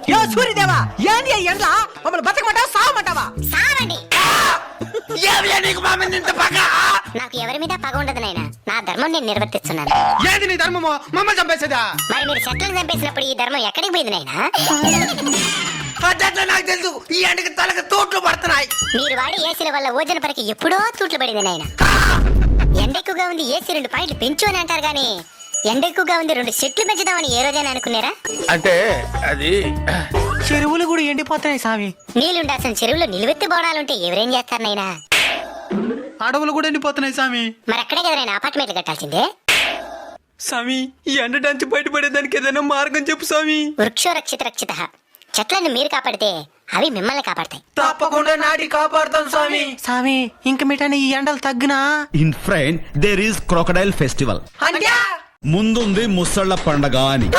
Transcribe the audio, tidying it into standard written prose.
యో సూర్యదేవా ఏంది ఎండ్ల మమ్మల్ని బతకమంటావా సావమంటావా? సావండి. నీకు మా మీద ఇంత పగ? నాకు ఎవరి మీద పగ ఉండదు నాయనా, నా ధర్మం నేను నిర్వర్తిస్తున్నాను. ఏది నీ ధర్మమో మమ్మల్ని చంపేసేదా? మరి మీరు చెట్లను చంపేసినప్పుడు ఈ ధర్మం ఎక్కడికి పోయింది నాయనా? అట్లా నాకు తెలుసు. ఈ ఎండకి తలకు తోట్లు పడుతున్నాయి. మీరు వాడి ఏసీల వల్ల ఓజన పరికి ఎప్పుడో తూట్లు పడింది నాయనా. ఎండ ఎక్కువగా ఉంది, ఏసీ 2 పాయింట్లు పెంచు అని అంటారు గానీ ఎండ ఎక్కువగా ఉంది 2 చెట్లు పెంచుదామని ఏ రోజైనా అనుకున్నారా? అంటే అది చెరువులు కూడా ఎండిపోతున్నాయి స్వామి. నీళ్ళుండాల్సిన చెరువులో నిలువెత్తి బోడాలుంటే ఎవరేం చేస్తారు నాయనా? అడవులు కూడా ఎండిపోతున్నాయి స్వామి. మరి అక్కడే కదా నాయనా అపార్ట్మెంట్లు కట్టాల్సిందే. స్వామి ఈ ఎండ డాంచి బయటపడేదానికి ఏదైనా మార్గం చెప్పు స్వామి. వృక్షో రక్షిత రక్షిత. చెట్లను మీరు కాపాడితే అవి మిమ్మల్ని కాపాడతాయి. తప్పకుండా నాటి కాపాడుతాం స్వామి. స్వామి ఇంక మీటనే ఈ ఎండలు తగ్గునా? In front there is crocodile festival. అంటే ముందుంది ముసళ్ళ పండగ అని.